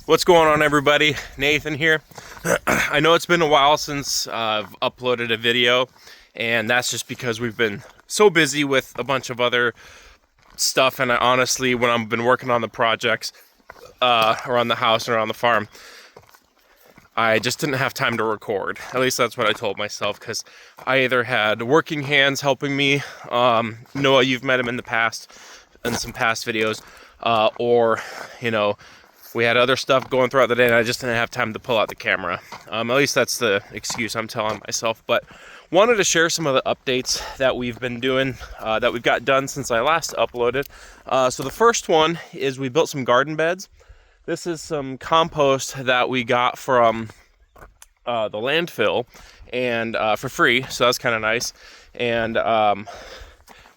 What's going on, everybody? Nathan here. I know it's been a while since I've uploaded a video, and that's just because we've been so busy with a bunch of other stuff. And I honestly, when I've been working on the projects around the house and around the farm, I just didn't have time to record. At least that's what I told myself, because I either had working hands helping me. Noah, you've met him in the past, in some past videos, or, you know, we had other stuff going throughout the day and I just didn't have time to pull out the camera. At least that's the excuse I'm telling myself. But wanted to share some of the updates that we've been doing, that we've got done since I last uploaded. So the first one is we built some garden beds. This is some compost that we got from the landfill and for free, so that's kind of nice. And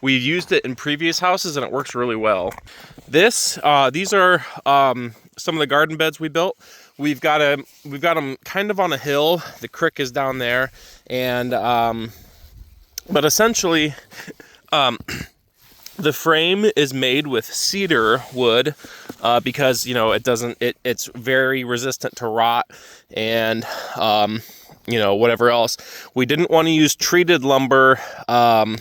we've used it in previous houses and it works really well. These are some of the garden beds we built. We've got them kind of on a hill. The creek is down there, and but essentially, the frame is made with cedar wood because, you know, it's very resistant to rot and you know, whatever else. We didn't want to use treated lumber on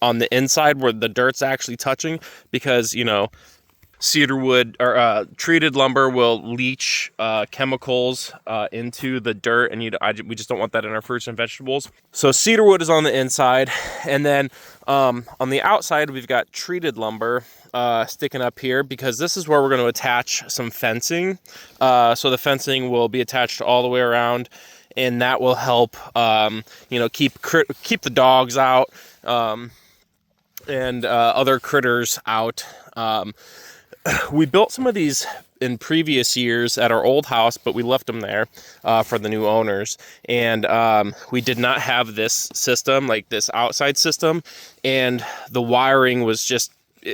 the inside where the dirt's actually touching, because, you know, cedar wood or treated lumber will leach chemicals into the dirt, and we just don't want that in our fruits and vegetables. So cedar wood is on the inside, and then on the outside we've got treated lumber sticking up here, because this is where we're going to attach some fencing. So the fencing will be attached all the way around, and that will help you know, keep the dogs out and other critters out. We built some of these in previous years at our old house, but we left them there for the new owners. And we did not have this system, like this outside system. And the wiring was just,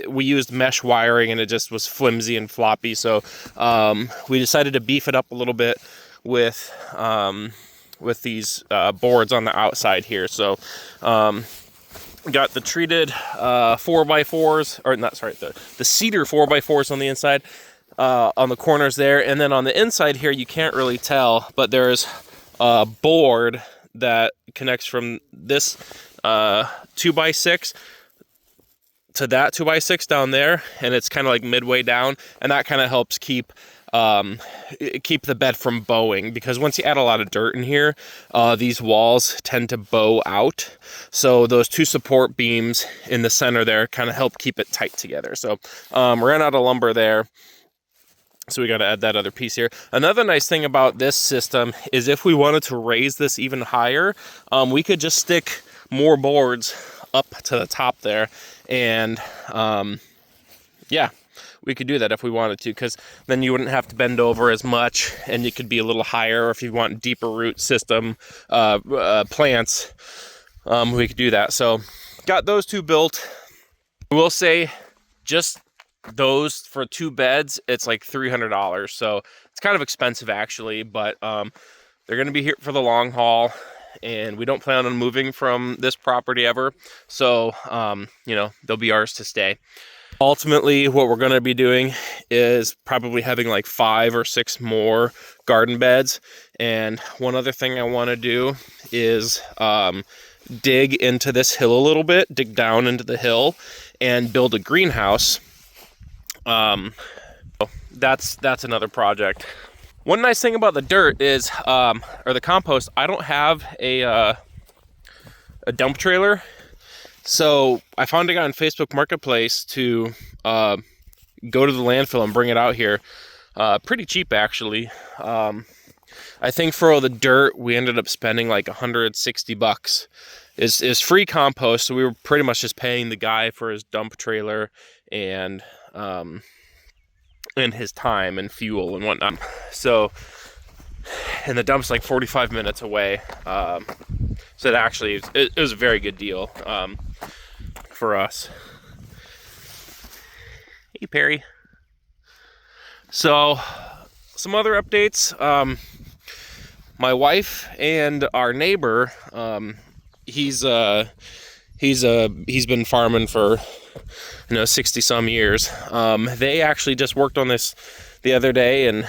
we used mesh wiring and it just was flimsy and floppy. So we decided to beef it up a little bit with these boards on the outside here. So got the treated 4x4s, or not, sorry, the cedar 4x4s on the inside, on the corners there. And then on the inside here, you can't really tell, but there's a board that connects from this 2x6 to that 2x6 down there. And it's kind of like midway down. And that kind of helps keep the bed from bowing, because once you add a lot of dirt in here, these walls tend to bow out. So those two support beams in the center there kind of help keep it tight together. So ran out of lumber there, so we got to add that other piece here. Another nice thing about this system is if we wanted to raise this even higher, we could just stick more boards up to the top there, and yeah, we could do that if we wanted to, because then you wouldn't have to bend over as much, and you could be a little higher. Or if you want deeper root system plants, we could do that. So got those two built. I will say, just those for 2 beds, it's like $300. So it's kind of expensive actually, but they're going to be here for the long haul, and we don't plan on moving from this property ever. So you know, they'll be ours to stay. Ultimately, what we're going to be doing is probably having like 5 or 6 more garden beds. And one other thing I want to do is dig into this hill a little bit, dig down into the hill, and build a greenhouse. That's another project. One nice thing about the dirt is, or the compost, I don't have a dump trailer. So I found a guy on Facebook Marketplace to go to the landfill and bring it out here. Pretty cheap, actually. I think for all the dirt, we ended up spending like $160. Is free compost, so we were pretty much just paying the guy for his dump trailer and his time and fuel and whatnot. So, and the dump's like 45 minutes away. So it was a very good deal for us. Hey, Perry. So, some other updates. My wife and our neighbor, he's been farming for 60 some years. They actually just worked on this the other day and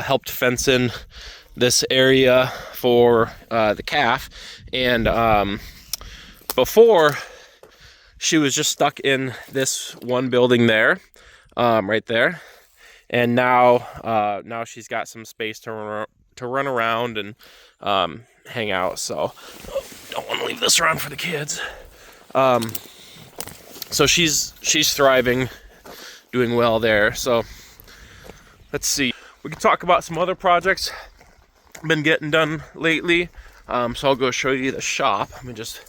helped fence in this area for the calf. And before, she was just stuck in this one building there, right there. And now she's got some space to run around and hang out. So don't want to leave this around for the kids. So she's thriving, doing well there. So let's see. We can talk about some other projects been getting done lately. So I'll go show you the shop. Let me just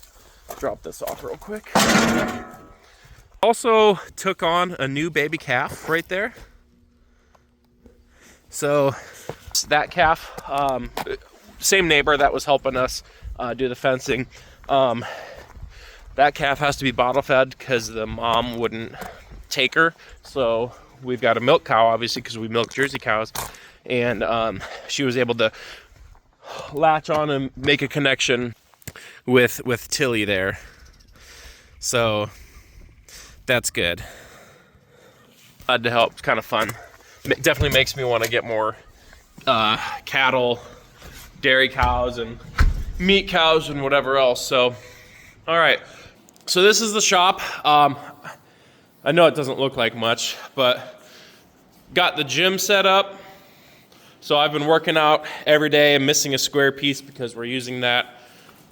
drop this off real quick. Also took on a new baby calf right there. So that calf, same neighbor that was helping us do the fencing. That calf has to be bottle fed because the mom wouldn't take her. So we've got a milk cow, obviously, because we milk Jersey cows. And she was able to latch on and make a connection with Tilly there. So that's good. Glad to help. It's kind of fun. It definitely makes me want to get more cattle, dairy cows, and meat cows, and whatever else. So, all right. So this is the shop. I know it doesn't look like much, but got the gym set up. So I've been working out every day. I'm missing a square piece because we're using that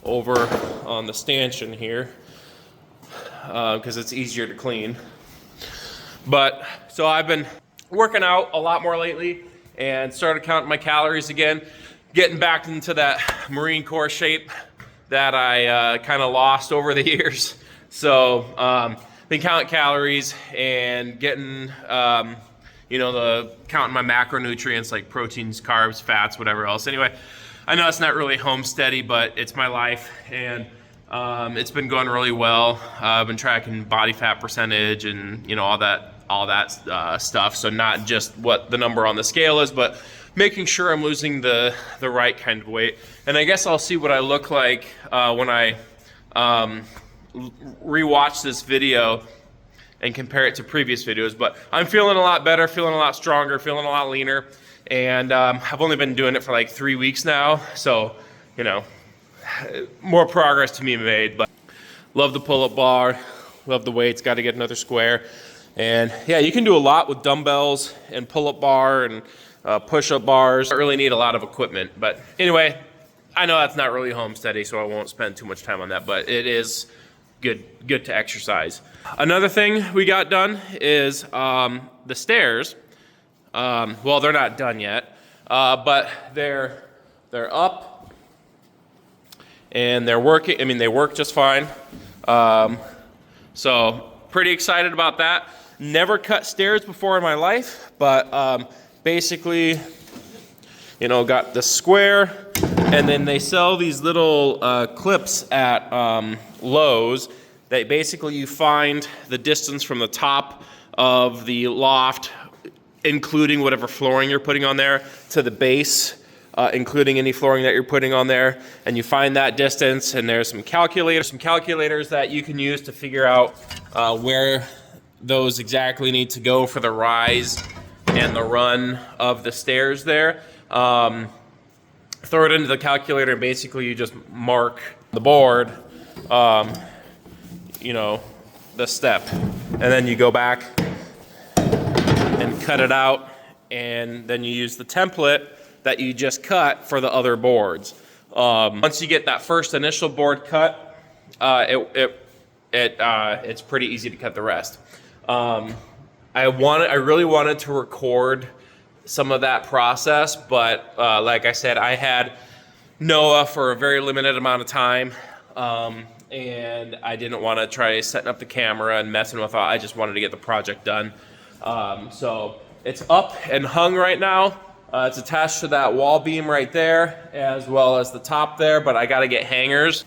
over on the stanchion here because it's easier to clean. But so I've been working out a lot more lately and started counting my calories again, getting back into that Marine Corps shape that I kind of lost over the years. So been counting calories and getting counting my macronutrients like proteins, carbs, fats, whatever else. Anyway, I know it's not really homesteady, but it's my life, and it's been going really well. I've been tracking body fat percentage and all that stuff. So not just what the number on the scale is, but making sure I'm losing the right kind of weight. And I guess I'll see what I look like when I rewatch this video and compare it to previous videos. But I'm feeling a lot better, feeling a lot stronger, feeling a lot leaner. And I've only been doing it for like 3 weeks now. So, more progress to be made. But love the pull-up bar, love the weights, got to get another square. And yeah, you can do a lot with dumbbells and pull-up bar and push-up bars. Don't really need a lot of equipment. But anyway, I know that's not really homesteady, so I won't spend too much time on that. But it is good to exercise. Another thing we got done is the stairs. Well, they're not done yet, but they're up and they're working. I mean, they work just fine. So pretty excited about that. Never cut stairs before in my life, but basically, got the square, and then they sell these little clips at Lowe's that basically you find the distance from the top of the loft, including whatever flooring you're putting on there, to the base, including any flooring that you're putting on there, and you find that distance. And there's some calculators that you can use to figure out where those exactly need to go for the rise and the run of the stairs there. Throw it into the calculator, and basically you just mark the board, the step, and then you go back and cut it out, and then you use the template that you just cut for the other boards. Once you get that first initial board cut, it's pretty easy to cut the rest. I really wanted to record some of that process, but like I said, I had Noah for a very limited amount of time, and I didn't want to try setting up the camera and messing with it. I just wanted to get the project done. So it's up and hung right now. It's attached to that wall beam right there, as well as the top there, but I got to get hangers.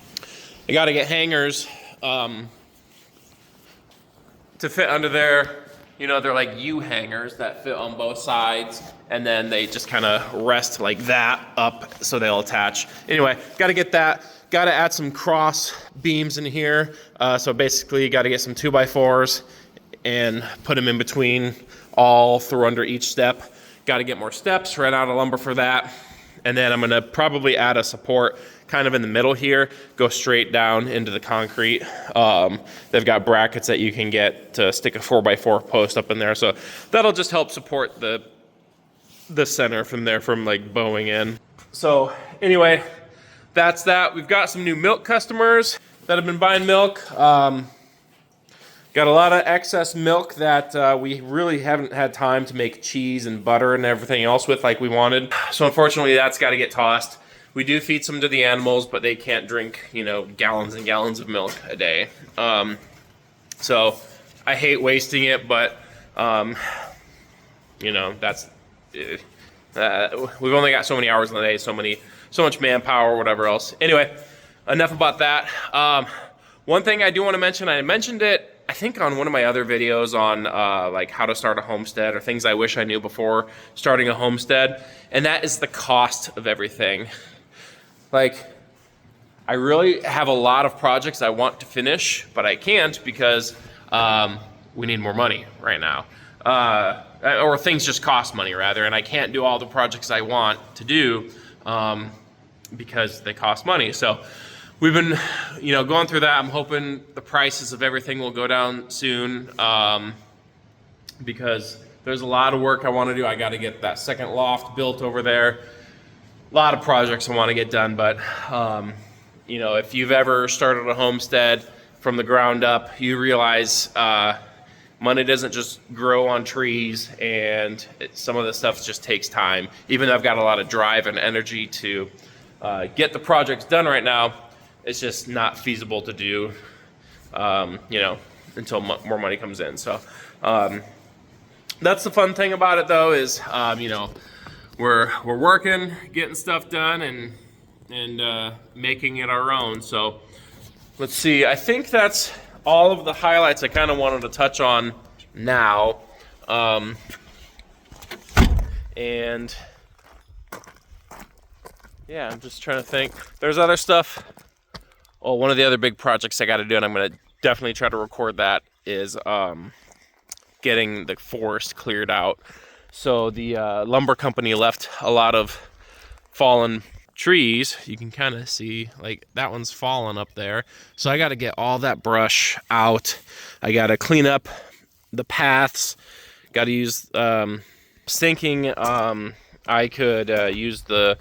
To fit under there. They're like U-hangers that fit on both sides, and then they just kind of rest like that up so they'll attach. Anyway, got to get that. Got to add some cross beams in here. So basically, got to get some 2x4s and put them in between, all through under each step. got to get more steps, ran out of lumber for that. And then I'm gonna probably add a support kind of in the middle here, go straight down into the concrete. They've got brackets that you can get to stick a 4x4 post up in there. So that'll just help support the center from there, from like bowing in. So anyway, that's that. We've got some new milk customers that have been buying milk. Got a lot of excess milk that we really haven't had time to make cheese and butter and everything else with like we wanted. So unfortunately, that's got to get tossed. We do feed some to the animals, but they can't drink, you know, gallons and gallons of milk a day. So I hate wasting it, but you know, that's we've only got so many hours in the day, so much manpower, whatever else. Anyway, enough about that. One thing I do want to mention, I mentioned it, I think, on one of my other videos on like how to start a homestead, or things I wish I knew before starting a homestead, and that is the cost of everything. Like, I really have a lot of projects I want to finish, but I can't because we need more money right now. Or things just cost money, rather, and I can't do all the projects I want to do because they cost money. So we've been, you know, going through that. I'm hoping the prices of everything will go down soon because there's a lot of work I want to do. I got to get that second loft built over there. A lot of projects I want to get done, but you know, if you've ever started a homestead from the ground up, you realize money doesn't just grow on trees, and some of the stuff just takes time. Even though I've got a lot of drive and energy to get the projects done right now, it's just not feasible to do, you know, until more money comes in. So that's the fun thing about it, though, is you know, we're working, getting stuff done, and making it our own. So let's see. I think that's all of the highlights I kind of wanted to touch on now. And yeah, I'm just trying to think. There's other stuff. Oh, one of the other big projects I got to do, and I'm going to definitely try to record that, is getting the forest cleared out. So the lumber company left a lot of fallen trees. You can kind of see, like, that one's fallen up there. So I got to get all that brush out. I got to clean up the paths. Got to use sinking. I could use the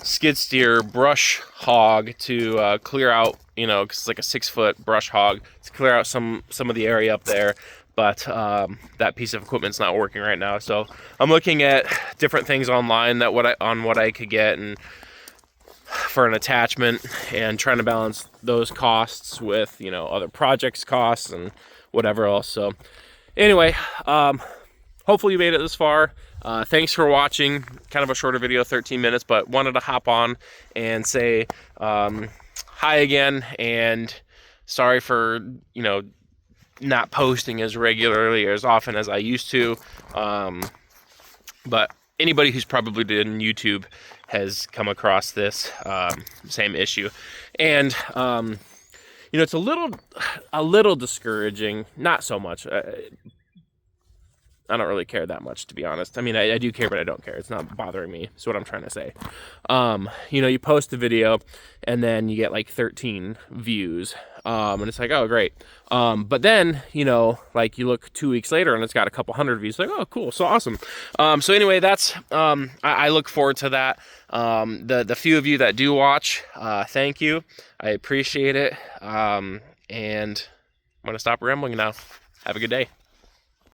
skid steer brush hog to clear out, you know, because it's like a 6-foot brush hog, to clear out some of the area up there. But that piece of equipment's not working right now. So I'm looking at different things online that what I could get and for an attachment, and trying to balance those costs with, you know, other projects costs and whatever else. So anyway, hopefully you made it this far. Thanks for watching. Kind of a shorter video, 13 minutes, but wanted to hop on and say hi again, and sorry for, you know, not posting as regularly or as often as I used to. But anybody who's probably been YouTube has come across this same issue. And you know, it's a little discouraging. Not so much. I don't really care that much, to be honest. I mean, I do care, but I don't care. It's not bothering me. That's what I'm trying to say. You know, you post a video and then you get like 13 views. And it's like, oh, great. But then, you know, like you look 2 weeks later and it's got a couple hundred views. Like, oh, cool. So awesome. So anyway, that's, I look forward to that. The few of you that do watch, thank you. I appreciate it. And I'm going to stop rambling now. Have a good day.